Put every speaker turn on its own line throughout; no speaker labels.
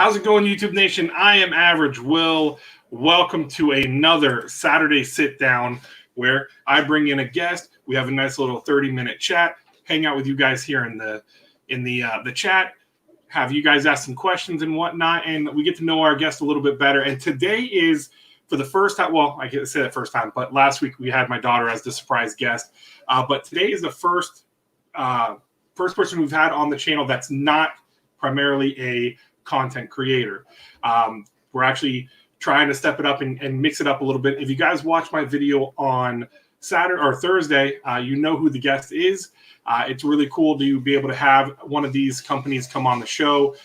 How's it going, YouTube Nation? I am Average Will. Welcome to another Saturday sit down where I bring in a guest. We have a nice little 30-minute chat, hang out with you guys here in the chat, have you guys ask some questions and whatnot, and we get to know our guest a little bit better. And today is, for the first time, well, I can't say that first time, but last week we had my daughter as the surprise guest. But today is the first person we've had on the channel that's not primarily a content creator. We're actually trying to step it up and mix it up a little bit. If you guys watch my video on Saturday or Thursday, you know who the guest is. It's really cool to be able to have one of these companies come on the show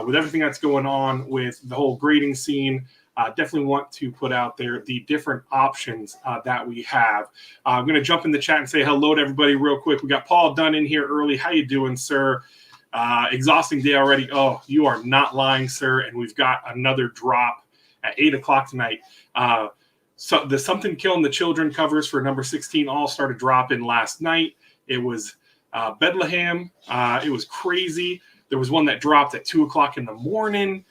with everything that's going on with the whole grading scene. Definitely want to put out there the different options that we have. I'm going to jump in the chat and say hello to everybody real quick. We got Paul Dunn in here early. How you doing, sir? Exhausting day already. Oh, you are not lying, sir. And we've got another drop at 8 o'clock tonight. So the Something Killing the Children covers for number 16 all started dropping last night. It was Bethlehem. It was crazy. There was one that dropped at 2 o'clock in the morning.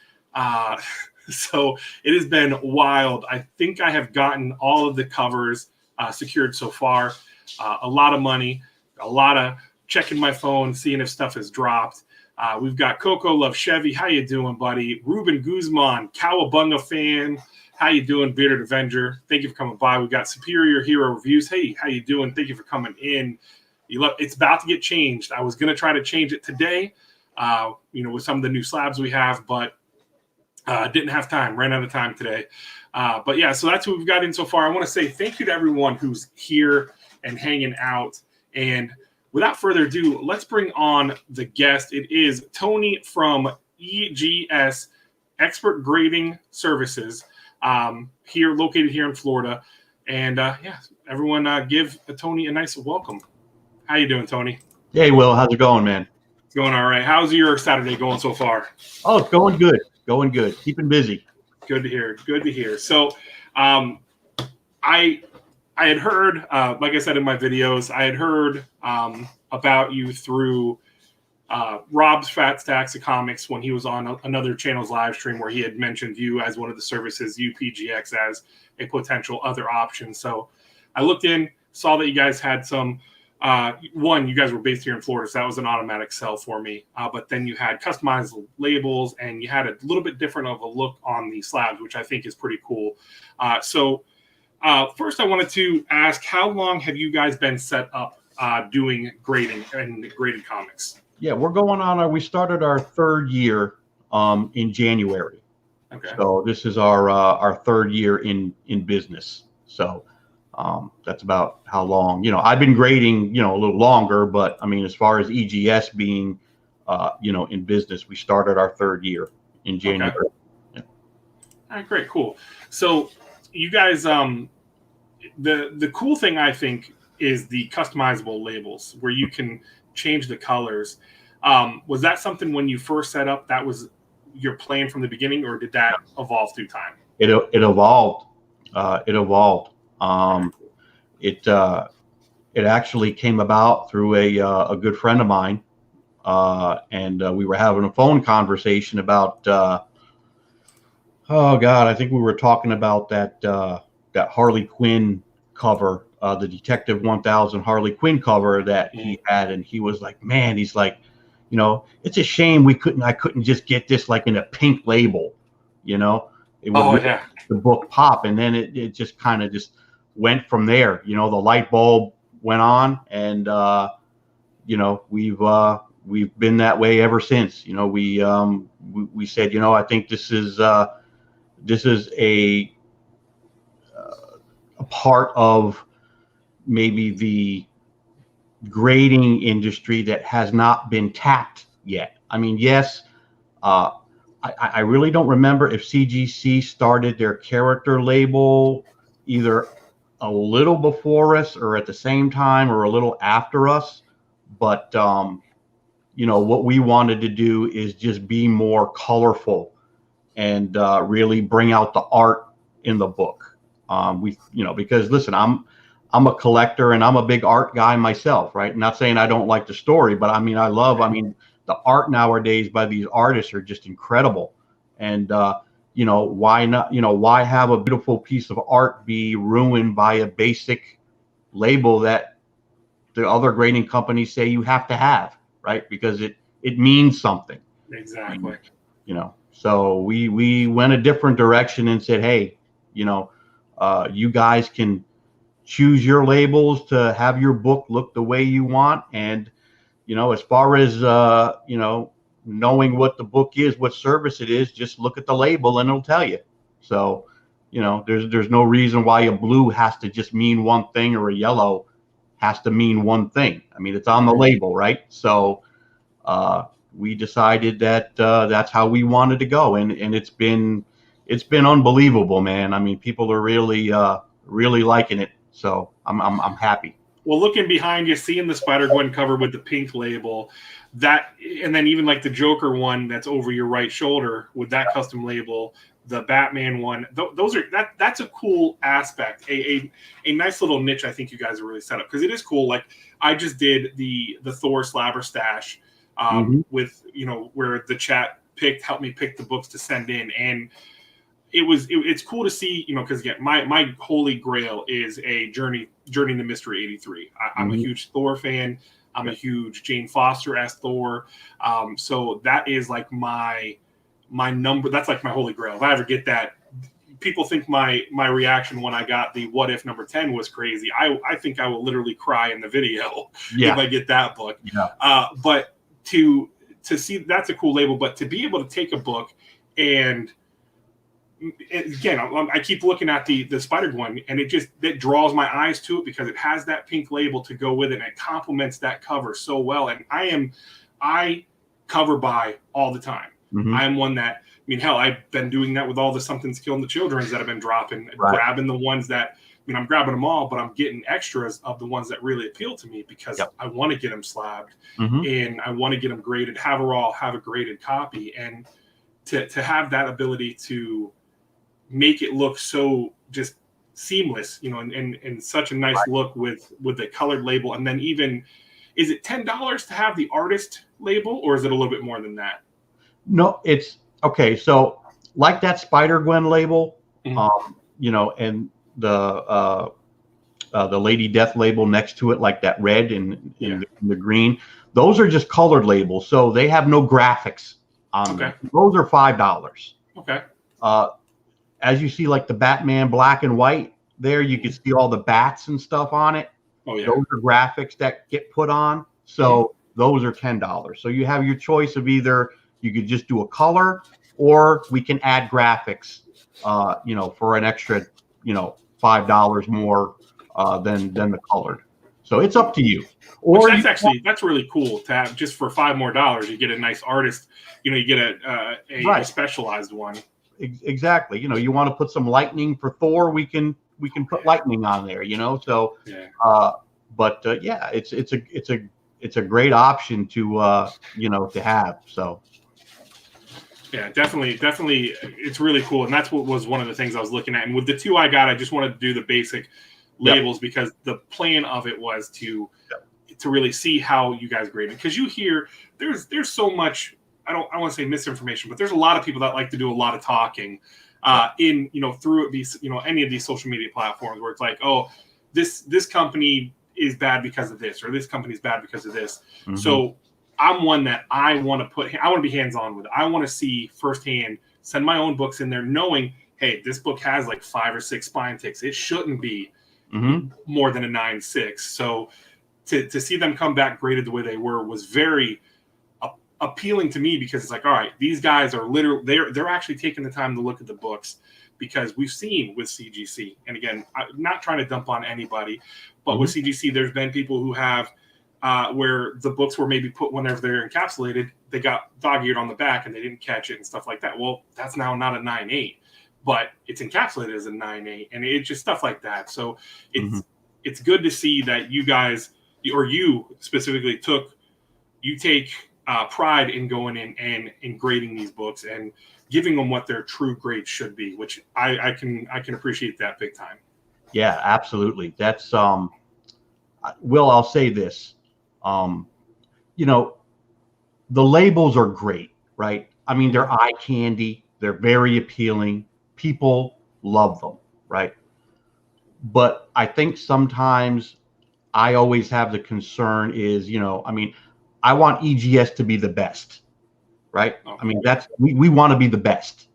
So it has been wild. I think I have gotten all of the covers secured so far. A lot of money, a lot of checking my phone, seeing if stuff has dropped. We've got Coco Love Chevy. How you doing, buddy? Ruben Guzman, Cowabunga fan. How you doing, Bearded Avenger? Thank you for coming by. We've got Superior Hero Reviews. Hey, how you doing? Thank you for coming in. It's about to get changed. I was going to try to change it today, with some of the new slabs we have, but didn't have time. Ran out of time today. But yeah, so that's what we've got in so far. I want to say thank you to everyone who's here and hanging out. And without further ado, let's bring on the guest. It is Tony from EGS, Expert Grading Services, located here in Florida. And everyone give Tony a nice welcome. How you doing, Tony?
Hey, Will. How's it going, man?
It's going all right. How's your Saturday going so far?
Oh, it's going good. Going good. Keeping busy.
Good to hear. Good to hear. So I had heard, like I said in my videos, I had heard about you through Rob's Fat Stacks of Comics when he was on another channel's live stream where he had mentioned you as one of the services, UPGX as a potential other option. So I looked in, saw that you guys had some, you guys were based here in Florida, so that was an automatic sell for me. But then you had customized labels and you had a little bit different of a look on the slabs, which I think is pretty cool. First, I wanted to ask, how long have you guys been set up doing grading and graded comics?
Yeah, we're going on we started our third year in January.
Okay.
So this is our third year in business. So that's about how long. I've been grading, a little longer, but I mean, as far as EGS being, in business, we started our third year in January.
Okay. Yeah. All right, great, cool. So you guys, the cool thing I think is the customizable labels where you can change the colors. Was that something when you first set up that was your plan from the beginning, or did that evolve through time?
It evolved. It evolved. It actually came about through a good friend of mine, and we were having a phone conversation about. Oh God, I think we were talking about that Harley Quinn cover, the Detective 1000 Harley Quinn cover that he had, and he was like, "Man," he's like, it's a shame I couldn't just get this like in a pink label, It would make the book pop, and then it just kind of just went from there. The light bulb went on, and we've been that way ever since. We said, I think this is a part of maybe the grading industry that has not been tapped yet. I mean, yes, I really don't remember if CGC started their character label either a little before us or at the same time or a little after us. But, what we wanted to do is just be more colorful and really bring out the art in the book. Because listen, I'm a collector and I'm a big art guy myself, right? Not saying I don't like the story, but I mean, the art nowadays by these artists are just incredible. And you know, why not? You know, why have a beautiful piece of art be ruined by a basic label that the other grading companies say you have to have, right? Because it means something.
Exactly.
You know, so we went a different direction and said, hey, you know, you guys can choose your labels to have your book look the way you want. And you know, as far as you know, knowing what the book is, what service it is, just look at the label and it'll tell you. So you know, there's no reason why a blue has to just mean one thing or a yellow has to mean one thing. I mean, it's on the label, right? So we decided that that's how we wanted to go, and it's been unbelievable, man. I mean, people are really liking it, so I'm happy.
Well, looking behind you, seeing the Spider-Gwen cover with the pink label, that, and then even like the Joker one that's over your right shoulder with that custom label, the Batman one, those are that's a cool aspect, a nice little niche. I think you guys are really set up because it is cool. Like I just did the Thor Slabber Stash with, you know, where the chat helped me pick the books to send in, and it's cool to see, you know, because again, my holy grail is a Journey to Mystery 83. I'm a huge Thor fan. I'm a huge Jane Foster-esque Thor. So that is like my number. That's like my holy grail. If I ever get that, people think my reaction when I got the What If number 10 was crazy. I think I will literally cry in the video if I get that book. Yeah. But to see, that's a cool label. But to be able to take a book and again, I keep looking at the Spider-Gwen, and it draws my eyes to it because it has that pink label to go with it, and it complements that cover so well. And I cover buy all the time. I am one that, I mean, hell, I've been doing that with all the Something's Killing the Children's that I've been dropping, grabbing the ones that, I mean, I'm grabbing them all, but I'm getting extras of the ones that really appeal to me because I want to get them slabbed and I want to get them graded, have a graded copy, and to have that ability to make it look so just seamless, you know, and such a nice look with the colored label. And then even, is it $10 to have the artist label, or is it a little bit more than that?
No, it's okay. So like that Spider-Gwen label, you know, and the Lady Death label next to it, like that red and the green, those are just colored labels. So they have no graphics on them. Those are $5. Okay. As you see, like the Batman black and white there, you can see all the bats and stuff on it. Oh, yeah. Those are graphics that get put on. So those are $10. So you have your choice of either you could just do a color, or we can add graphics, you know, for an extra, you know, $5 more than the colored. So it's up to you.
Or that's really cool to have. Just for $5 more, you get a nice artist. You know, you get a specialized one.
Exactly. You know, you want to put some lightning for Thor, we can put lightning on there, you know. So but yeah, it's a great option to you know, to have. So
yeah, definitely it's really cool. And that's what was one of the things I was looking at. And with the two I got, I just wanted to do the basic labels because the plan of it was to really see how you guys grade it. Because you hear there's so much, I want to say misinformation, but there's a lot of people that like to do a lot of talking in, you know, through these, you know, any of these social media platforms where it's like, oh, this company is bad because of this, or this company is bad because of this. So I'm one that I want to be hands-on with it. I want to see firsthand, send my own books in there knowing, hey, this book has like 5 or 6 spine ticks. It shouldn't be more than a 9.6. So to see them come back graded the way they were was very appealing to me, because it's like, all right, these guys are literally, they're actually taking the time to look at the books, because we've seen with CGC, and again, I'm not trying to dump on anybody, but with CGC, there's been people who have where the books were maybe put whenever they're encapsulated, they got dog-eared on the back and they didn't catch it and stuff like that. Well, that's now not a 9.8, but it's encapsulated as a 9.8, and it's just stuff like that. So it's good to see that you guys, or you specifically, take pride in going in and grading these books and giving them what their true grade should be, which I can appreciate that big time.
Yeah, absolutely. That's Will, I'll say this. You know, the labels are great, right? I mean, they're eye candy. They're very appealing. People love them, right? But I think sometimes I always have the concern is, I mean, I want EGS to be the best, right? I mean, we want to be the best.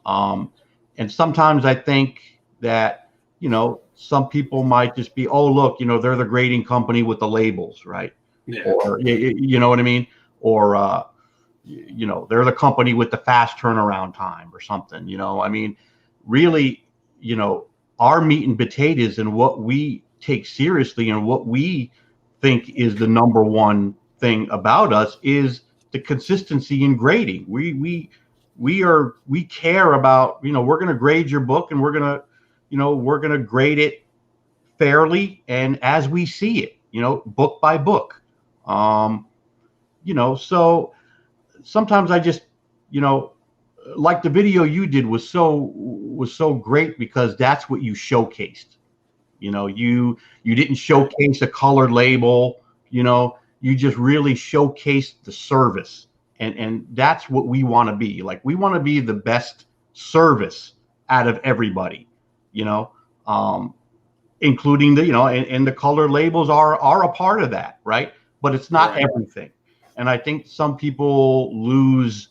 And sometimes I think that, some people might just be, oh, look, they're the grading company with the labels, right?
Yeah.
Or, you know what I mean? Or, they're the company with the fast turnaround time or something, I mean, really, our meat and potatoes and what we take seriously and what we think is the number one thing about us is the consistency in grading. We care about, we're going to grade your book, and we're going to grade it fairly and as we see it, book by book. So sometimes I just, like the video you did was so great because that's what you showcased. You didn't showcase a colored label, you just really showcased the service. And that's what we want to be. Like, we want to be the best service out of everybody, including the, and the colored labels are a part of that, right? But it's not everything. And I think some people lose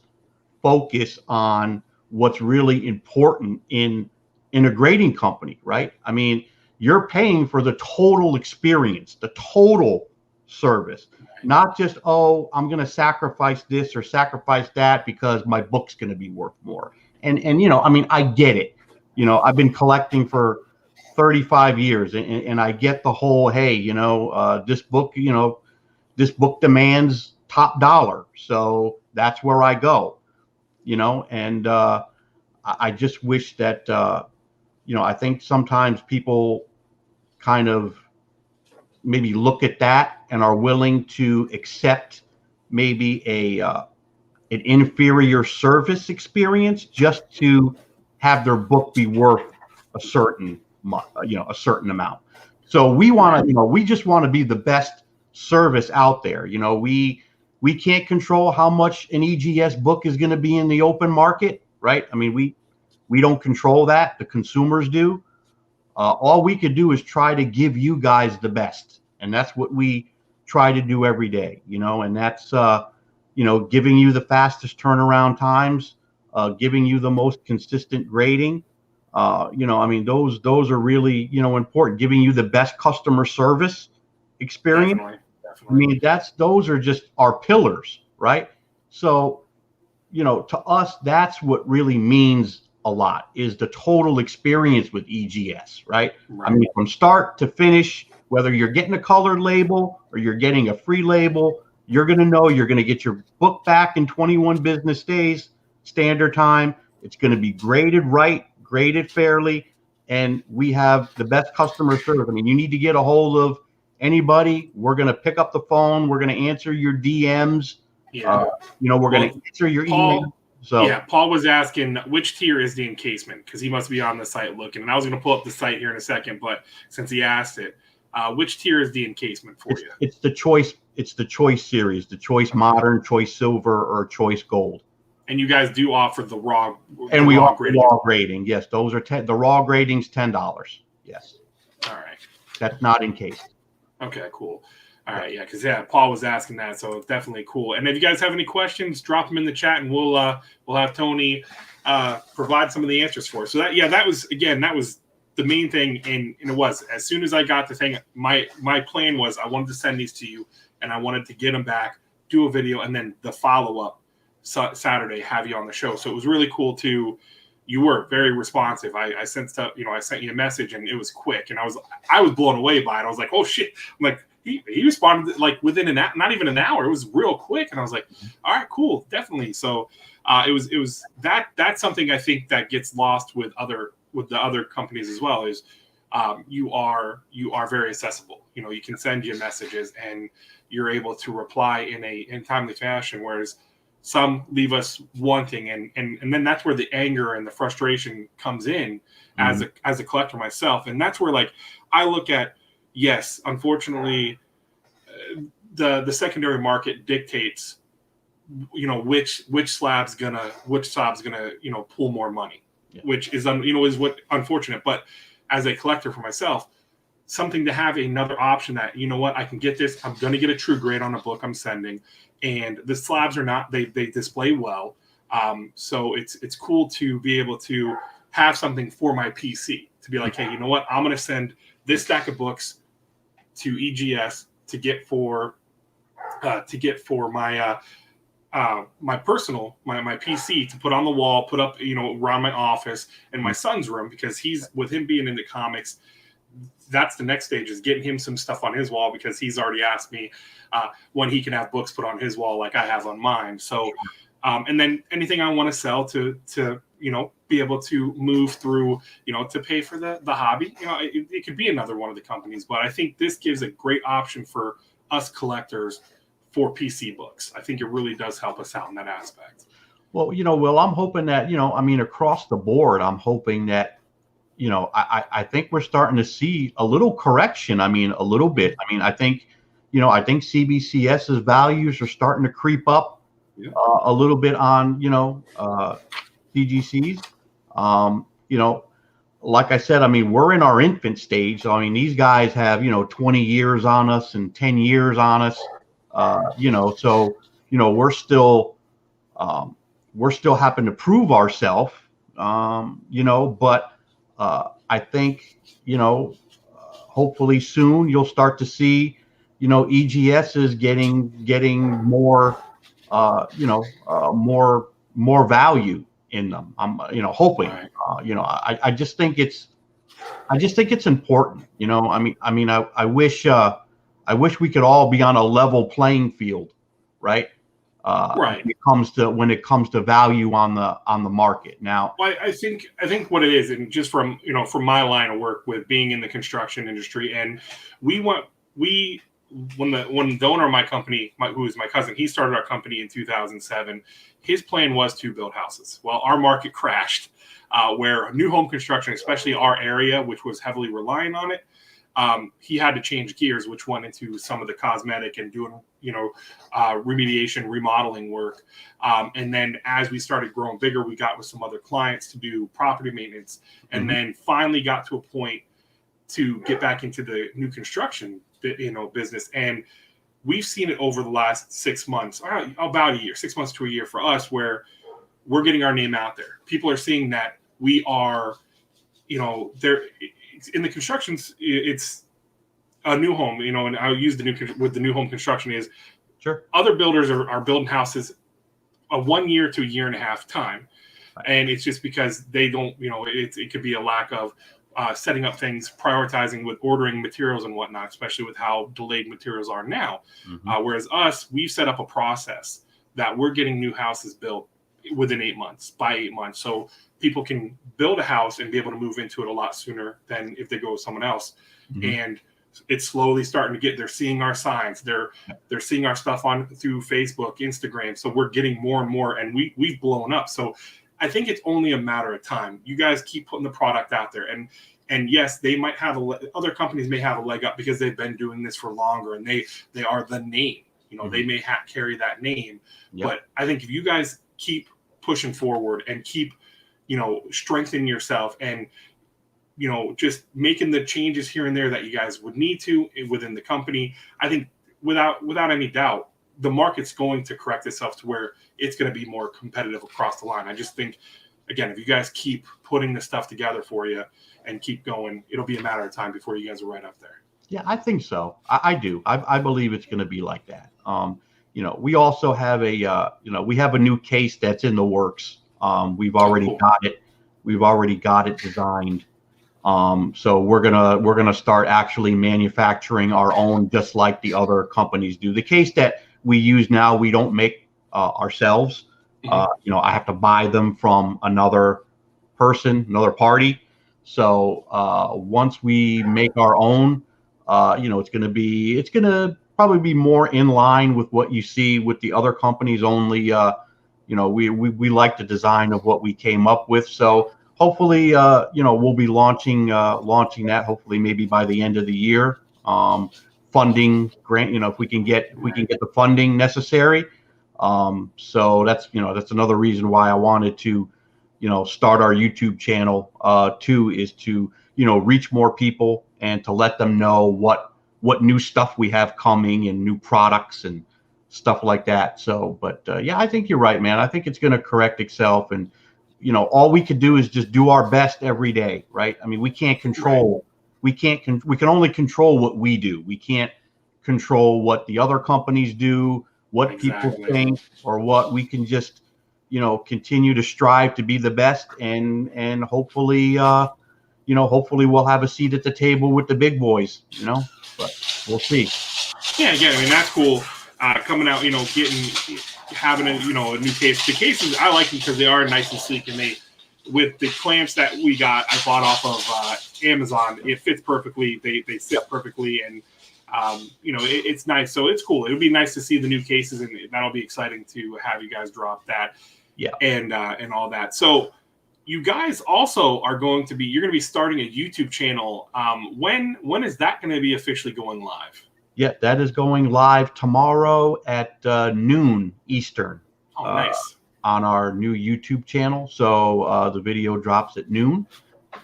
focus on what's really important in a grading company, right? I mean, you're paying for the total experience, the total service, not just, oh, I'm going to sacrifice this or sacrifice that because my book's going to be worth more. And I mean, I get it. I've been collecting for 35 years, and I get the whole, hey, this book demands top dollar, so that's where I go. And I just wish that, I think sometimes people kind of maybe look at that and are willing to accept maybe an inferior service experience just to have their book be worth a certain amount. So we want to, we just want to be the best service out there. We can't control how much an EGS book is going to be in the open market, right? I mean, we don't control that. The consumers do. All we could do is try to give you guys the best. And that's what we try to do every day, and that's, giving you the fastest turnaround times, giving you the most consistent grading. I mean, those are really, important. Giving you the best customer service experience.
Definitely.
I mean, those are just our pillars, right? So, to us, that's what really means a lot, is the total experience with EGS, right? I mean, from start to finish, whether you're getting a colored label or you're getting a free label, you're going to know you're going to get your book back in 21 business days, standard time. It's going to be graded right, graded fairly, and we have the best customer service. I mean, you need to get a hold of anybody, we're going to pick up the phone. We're going to answer your DMs.
Yeah.
We're going to answer your email. So
yeah, Paul was asking which tier is the encasement, because he must be on the site looking. And I was going to pull up the site here in a second, but since he asked it, which tier is the encasement for you?
It's the choice. It's the choice series, the choice modern, choice silver, or choice gold.
And you guys do offer the raw.
And we offer raw grading. Yes, those are the raw grading's $10. Yes.
All right.
That's not encased.
Okay, cool. All right, yeah, because Paul was asking that, so definitely cool. And if you guys have any questions, drop them in the chat, and we'll have Tony provide some of the answers for us. So that was the main thing, and it was as soon as I got the thing, my plan was I wanted to send these to you, and I wanted to get them back, do a video, and then the follow up Saturday have you on the show. So it was really cool too. You were very responsive. I sent stuff, I sent you a message, and it was quick, and I was blown away by it. I was like, oh shit! I'm like, he responded like within not even an hour. It was real quick, and I was like, all right, cool, definitely. So it was that's something I think that gets lost with the other companies as well. Is you are very accessible. You can send you messages, and you're able to reply in timely fashion, whereas some leave us wanting, and then that's where the anger and the frustration comes in as a collector myself. And that's where, like, I look at, yes, unfortunately, the secondary market dictates which slab's gonna pull more money,
Yeah.
which is is what unfortunate. But as a collector for myself, something to have another option that I can get this. I'm gonna get a true grade on a book I'm sending, and the slabs are not they display well. So it's cool to be able to have something for my PC to be like, hey, you know what? I'm gonna send this stack of books to EGS to get for my my personal my PC to put on the wall, put up around my office and my son's room, because he's with him being into comics. That's the next stage, is getting him some stuff on his wall, because he's already asked me when he can have books put on his wall like I have on mine. So and then anything I want to sell to be able to move through, to pay for the hobby. It could be another one of the companies, but I think this gives a great option for us collectors for PC books. I think it really does help us out in that aspect.
Well, Will, I'm hoping that, across the board, I'm hoping that, I think we're starting to see a little correction. A little bit. I think CBCS's values are starting to creep up a little bit on, CGC's. Like I said, we're in our infant stage. So, these guys have, 20 years on us and 10 years on us. So, we're still having to prove ourselves, but I think, hopefully soon you'll start to see, EGS is getting more, more value in them. I'm, hoping,
Right.
I just think it's important, I wish we could all be on a level playing field, right?
Right.
When it comes to value on the market now.
Well, I think what it is, and just from my line of work with being in the construction industry, and when the owner of my company, who is my cousin, he started our company in 2007. His plan was to build houses. Well, our market crashed, where new home construction, especially our area, which was heavily relying on it, he had to change gears, which went into some of the cosmetic and doing, remediation, remodeling work. And then as we started growing bigger, we got with some other clients to do property maintenance, and then finally got to a point to get back into the new construction, business. And we've seen it over the last 6 months, about a year, 6 months to a year for us, where we're getting our name out there. People are seeing that we are, there in the constructions, it's a new home, and I'll use the new home construction is
sure.
Other builders are building houses a 1 year to a year and a half time. Right. And it's just because they don't, it could be a lack of setting up things, prioritizing with ordering materials and whatnot, especially with how delayed materials are now. Mm-hmm. Whereas us, we've set up a process that we're getting new houses built within 8 months, by 8 months. So people can build a house and be able to move into it a lot sooner than if they go with someone else. Mm-hmm. And it's slowly starting to they're seeing our signs. They're seeing our stuff through Facebook, Instagram. So we're getting more and more, and we've blown up. So I think it's only a matter of time. You guys keep putting the product out there, and yes, they might have other companies may have a leg up because they've been doing this for longer, and they are the name. Mm-hmm. They may carry that name. Yep. But I think if you guys keep pushing forward and keep, strengthening yourself and, just making the changes here and there that you guys would need to within the company, I think without any doubt, the market's going to correct itself to where it's going to be more competitive across the line. I just think, again, if you guys keep putting this stuff together for you and keep going, it'll be a matter of time before you guys are right up there.
Yeah, I think so. I do. I believe it's going to be like that. We also have we have a new case that's in the works. We've already got it. We've already got it designed. So we're gonna start actually manufacturing our own, just like the other companies do. The case that we use now, we don't make ourselves. Mm-hmm. I have to buy them from another party. So once we make our own, it's gonna probably be more in line with what you see with the other companies. Only we like the design of what we came up with. So hopefully, we'll be launching that hopefully maybe by the end of the year. Funding grant, if we can get the funding necessary, So that's another reason why I wanted to, start our YouTube channel too, is to, reach more people and to let them know what new stuff we have coming and new products and stuff like that. So, but yeah, I think you're right, man. I think it's going to correct itself, and all we could do is just do our best every day, right? I mean, we can't control, we can only control what we do. We can't control what the other companies do, what people think, or what. We can just, continue to strive to be the best, and hopefully, hopefully we'll have a seat at the table with the big boys, but we'll see.
Yeah, again, I mean, that's cool. Coming out, having a new case. The cases, I like them because they are nice and sleek, and with the clamps that we got, I bought off of Amazon. It fits perfectly. They sit perfectly, and it's nice. So it's cool. It would be nice to see the new cases, and that'll be exciting to have you guys drop that.
Yeah,
and all that. So you guys also are going to be starting a YouTube channel. When is that going to be officially going live?
Yeah, that is going live tomorrow at noon Eastern.
Oh, nice.
On our new YouTube channel. So the video drops at noon,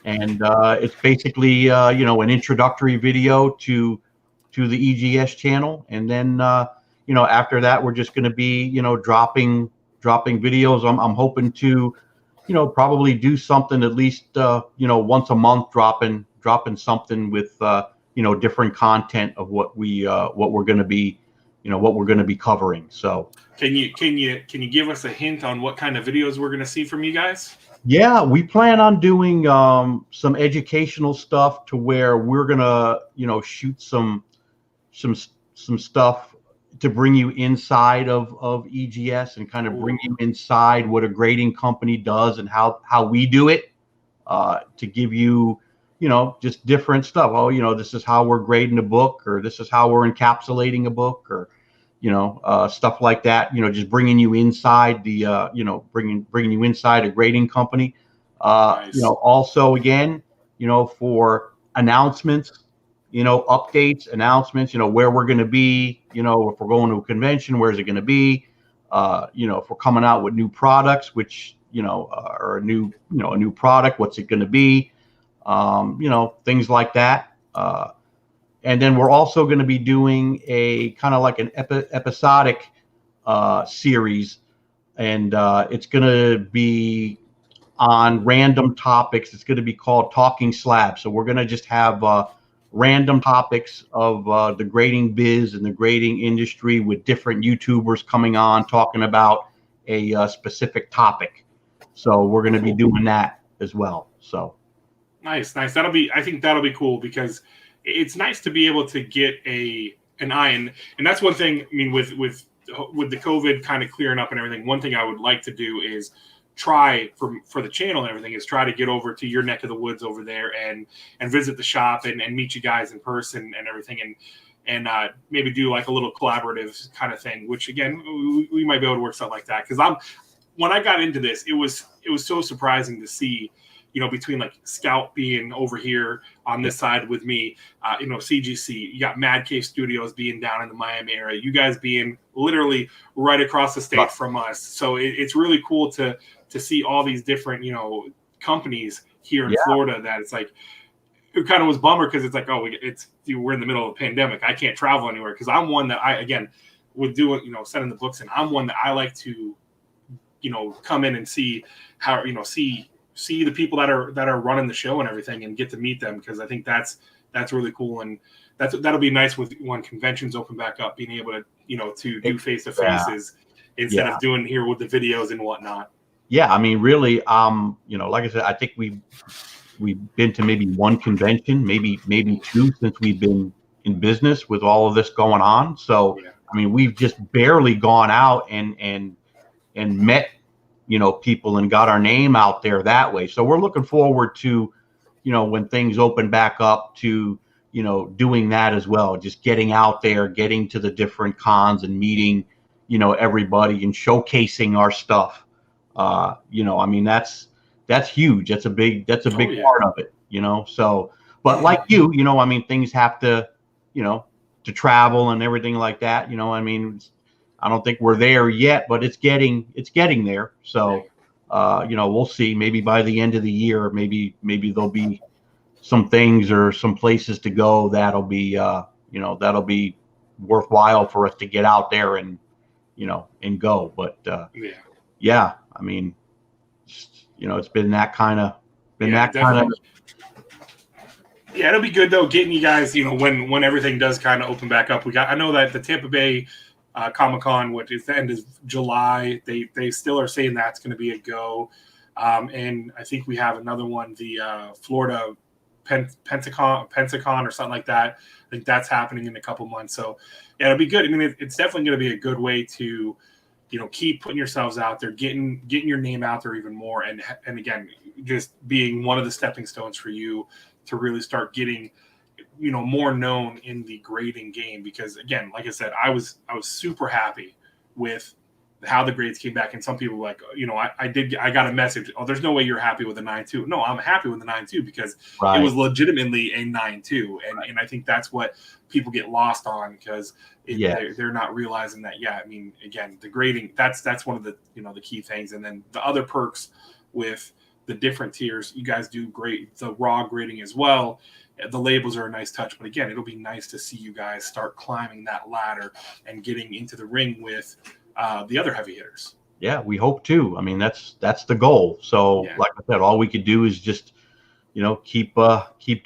and it's basically an introductory video to the EGS channel, and then after that we're just going to be dropping videos. I'm hoping to probably do something at least once a month, dropping something with different content of what we're going to be covering. So
can you give us a hint on what kind of videos we're going to see from you guys?
Yeah, we plan on doing some educational stuff, to where we're gonna shoot some stuff to bring you inside of EGS, and kind of bring you inside what a grading company does and how we do it, to give you just different stuff. Oh, this is how we're grading a book, or this is how we're encapsulating a book, or stuff like that. Just bringing you inside the bringing you inside a grading company.
Nice.
Also, again, for announcements, updates, announcements, where we're going to be, if we're going to a convention, where's it going to be, if we're coming out with new products, which, or a new product, what's it going to be, things like that. And then we're also going to be doing a kind of like an episodic series, and it's going to be on random topics. It's going to be called Talking Slab. So we're going to just have random topics of the grading biz and the grading industry, with different YouTubers coming on talking about a specific topic. So we're going to be doing that as well. So
nice. I think that'll be cool, because it's nice to be able to get an eye in, and that's one thing. I mean, with the COVID kind of clearing up and everything, one thing I would like to do is try for the channel and everything, is try to get over to your neck of the woods over there and visit the shop and meet you guys in person and everything, and maybe do like a little collaborative kind of thing, which again, we might be able to work something like that. Because when I got into this, it was so surprising to see, between like Scout being over here on this side with me, CGC, you got Mad Cave Studios being down in the Miami area, you guys being literally right across the state from us. So it's really cool to see all these different, companies here in Florida, that it's like, it kind of was bummer, because it's like, we're in the middle of a pandemic. I can't travel anywhere, because I'm one that with doing, sending the books in, I'm one that I like to, come in and see how, see the people that are running the show and everything, and get to meet them, because I think that's really cool, and that'll be nice when conventions open back up, being able to to do face to faces instead of doing here with the videos and whatnot.
Yeah, I mean, really, like I said, I think we've been to maybe one convention, maybe two, since we've been in business with all of this going on. So I mean, we've just barely gone out and met people and got our name out there that way. So we're looking forward to, when things open back up, to, doing that as well. Just getting out there, getting to the different cons and meeting, everybody, and showcasing our stuff. I mean, that's huge. That's a big part of it, So, but like I mean, things have to, to travel and everything like that. I mean, I don't think we're there yet, but it's getting there. So, we'll see. Maybe by the end of the year, maybe there'll be some things or some places to go that'll be worthwhile for us to get out there and go. But yeah, I mean, it's been that kind of
Yeah, it'll be good though, getting you guys, when everything does kind of open back up. I know that the Tampa Bay Comic-Con, which is the end of July, they still are saying that's going to be a go. And I think we have another one, the Florida Pensacon or something like that. I think that's happening in a couple months. So yeah, it'll be good. I mean, it's definitely going to be a good way to, keep putting yourselves out there, getting your name out there even more. And again, just being one of the stepping stones for you to really start getting, more known in the grading game. Because again, like I said, I was super happy with how the grades came back. And some people were like, I got a message. Oh, there's no way you're happy with a 9.2. No, I'm happy with the 9.2 because it was legitimately a 9.2. And I think that's what people get lost on because they're not realizing that. Yeah. I mean, again, the grading, that's one of the, the key things. And then the other perks with the different tiers, you guys do great. The raw grading as well. The labels are a nice touch, but again, it'll be nice to see you guys start climbing that ladder and getting into the ring with the other heavy hitters.
Yeah, we hope to. I mean, that's the goal. So, like I said, all we could do is just, keep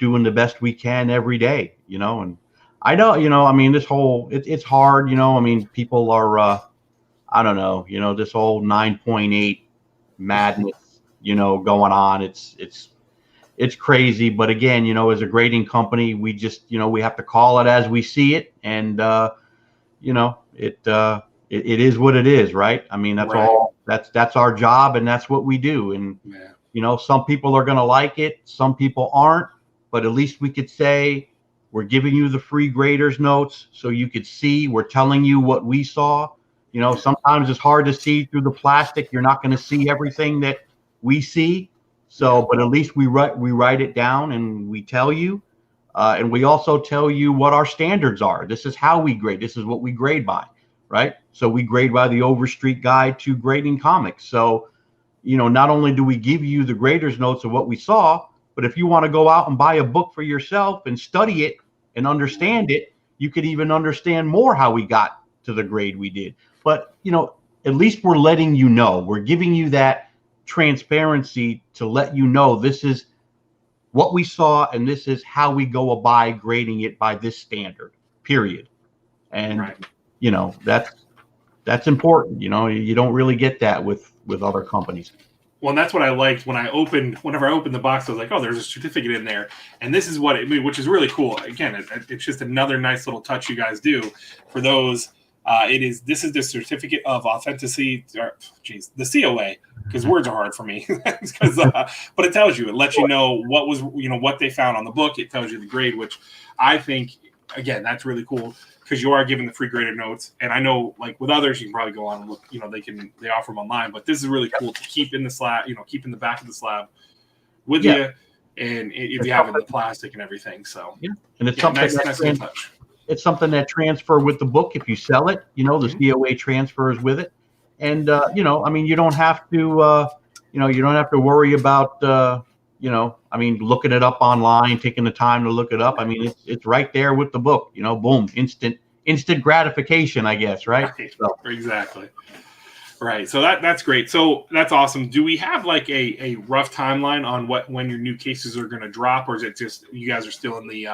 doing the best we can every day. And I know, I mean, this whole it's hard. I mean, people are, I don't know, this whole 9.8 madness, going on. It's crazy. But again, as a grading company, we just, we have to call it as we see it, and it is what it is, right? I mean, that's our job, and that's what we do. And some people are going to like it, some people aren't, but at least we could say we're giving you the free graders notes so you could see. We're telling you what we saw. Sometimes it's hard to see through the plastic. You're not going to see everything that we see. So, but at least we write it down and we tell you, and we also tell you what our standards are. This is how we grade. This is what we grade by. Right. So we grade by the Overstreet Guide to Grading Comics. So, not only do we give you the grader's notes of what we saw, but if you want to go out and buy a book for yourself and study it and understand it, you could even understand more how we got to the grade we did. But, at least we're letting you know, we're giving you that transparency to let you know this is what we saw and this is how we go about grading it by this standard, period. And that's important. You don't really get that with other companies.
Well, and that's what I liked whenever I opened the box, I was like, oh, there's a certificate in there. And this is what it means, which is really cool. Again, it's just another nice little touch you guys do for those. This is the certificate of authenticity, the COA, because words are hard for me. But it tells you, it lets you know what was, what they found on the book. It tells you the grade, which I think, again, that's really cool. Because you are giving the free graded notes, and I know, like with others, you can probably go on and look. They offer them online, but this is really cool to keep in the slab. Keep in the back of the slab with you, and if you have it in the plastic and everything. So
and it's something nice touch. It's something that transfer with the book. If you sell it, the COA transfers with it, and I mean, you don't have to, you don't have to worry about. Looking it up online, taking the time to look it up. I mean, it's right there with the book, boom, instant gratification, I guess. Right.
So. Exactly. Right. So that's great. So that's awesome. Do we have like a rough timeline on when your new cases are going to drop, or is it just you guys are still in the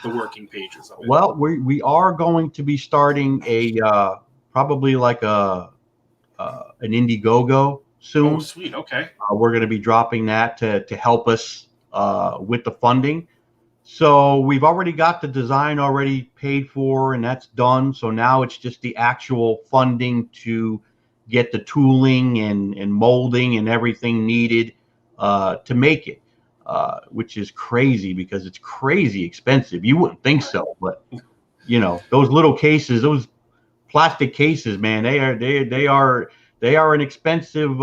working pages of it?
Well, we are going to be starting probably like an Indiegogo soon.
Oh, sweet. Okay.
We're going to be dropping that to help us with the funding. So we've already got the design already paid for, and that's done. So now it's just the actual funding to get the tooling and molding and everything needed to make it, which is crazy because it's crazy expensive. You wouldn't think so, but those little cases, those plastic cases, man, they are an expensive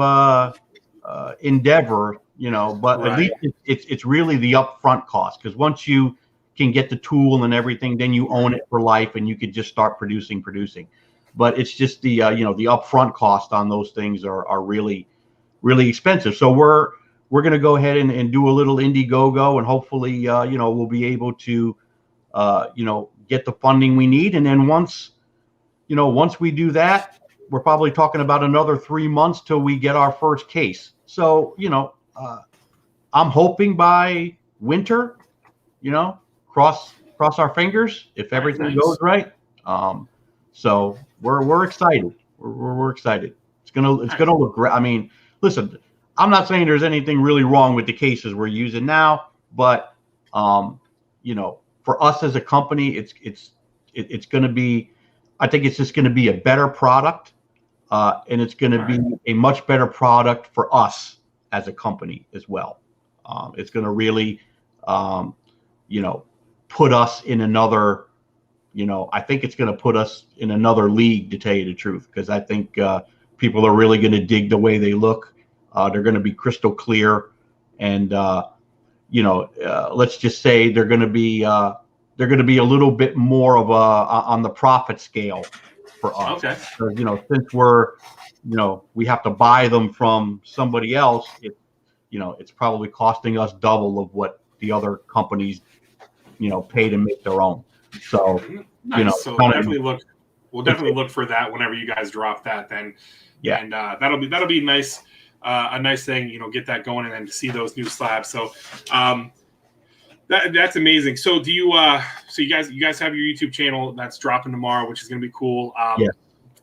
endeavor, but at least it's really the upfront cost, because once you can get the tool and everything, then you own it for life and you could just start producing. but it's just the the upfront cost on those things are really expensive. So we're going to go ahead and do a little Indiegogo, and hopefully we'll be able to get the funding we need. And then once we do that, we're probably talking about another 3 months till we get our first case. So I'm hoping by winter, cross our fingers if everything goes right. So we're excited. We're excited. It's gonna look great. I mean, listen, I'm not saying there's anything really wrong with the cases we're using now, but for us as a company, it's going to be, I think it's just going to be a better product, and it's going to be a much better product for us as a company as well. It's going to really, put us in another, I think it's going to put us in another league, to tell you the truth, because I think people are really going to dig the way they look. They're going to be crystal clear, and let's just say they're going to be a little bit more of on the profit scale for us.
Okay.
Because, since we have to buy them from somebody else, it's probably costing us double of what the other companies pay to make their own. So
nice. So we'll definitely look for that whenever you guys drop that then.
Yeah.
And that'll be nice, a nice thing, get that going, and then to see those new slabs. So that's amazing. So do you so you guys have your YouTube channel that's dropping tomorrow, which is going to be cool.
Yeah.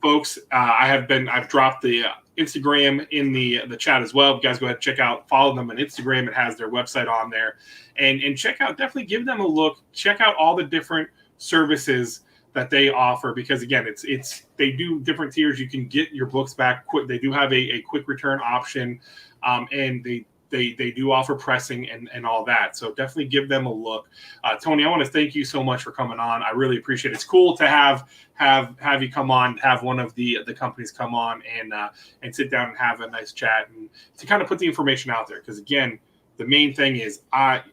Folks, I've dropped the Instagram in the chat as well. You guys go ahead and follow them on Instagram. It has their website on there, and check out, definitely give them a look. Check out all the different services that they offer, because again, they do different tiers. You can get your books back quick. They do have a quick return option, and they do offer pressing and all that. So definitely give them a look. Tony, I want to thank you so much for coming on. I really appreciate it. It's cool to have you come on, have one of the companies come on and sit down and have a nice chat, and to kind of put the information out there. Because again, the main thing is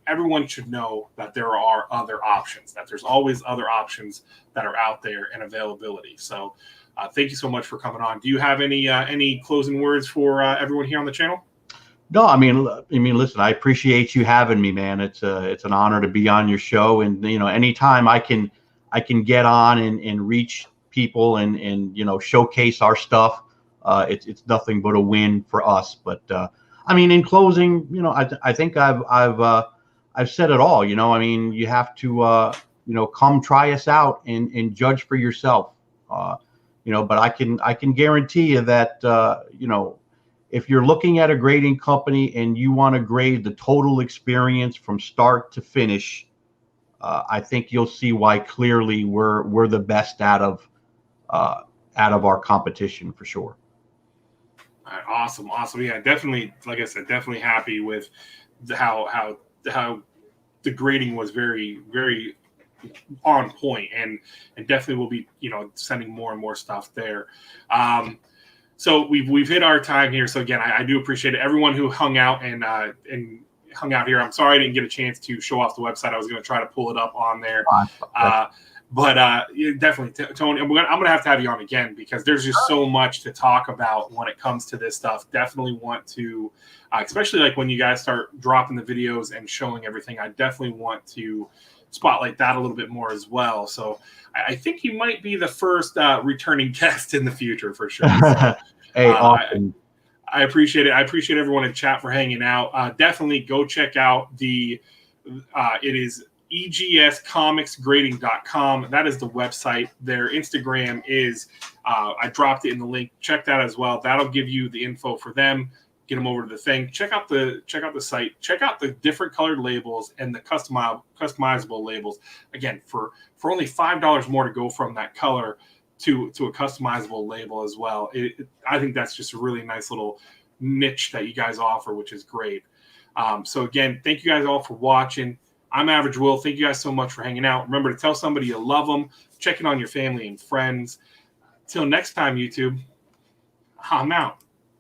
everyone should know that there are other options, that there's always other options that are out there and availability. So thank you so much for coming on. Do you have any closing words for everyone here on the channel?
No, I mean, listen, I appreciate you having me, man. It's an honor to be on your show, and anytime I can get on and reach people and showcase our stuff, it's nothing but a win for us. But I mean, in closing, I think I've said it all. You have to come try us out and judge for yourself. But I can guarantee you that if you're looking at a grading company and you want to grade the total experience from start to finish, I think you'll see why clearly we're the best out of our competition for sure.
All right, awesome. Yeah, definitely. Like I said, definitely happy with how the grading was very, very on point, and definitely will be sending more and more stuff there. So we've hit our time here. So again, I do appreciate it. Everyone who hung out and hung out here. I'm sorry I didn't get a chance to show off the website. I was going to try to pull it up on there. But definitely, Tony, I'm going to have you on again, because there's just so much to talk about when it comes to this stuff. Definitely want to, especially like when you guys start dropping the videos and showing everything, I definitely want to spotlight that a little bit more as well. So I think you might be the first returning guest in the future for sure. So,
hey, awesome.
I appreciate it. I appreciate everyone in chat for hanging out. Definitely go check out it is EGScomicsgrading.com. That is the website. Their Instagram is, I dropped it in the link. Check that as well. That'll give you the info for them. Get them over to the thing. Check out the site. Check out the different colored labels and the customizable labels. Again, for only $5 more to go from that color to a customizable label as well. I think that's just a really nice little niche that you guys offer, which is great. So again, thank you guys all for watching. I'm Average Will. Thank you guys so much for hanging out. Remember to tell somebody you love them. Check in on your family and friends. Till next time, YouTube, I'm out.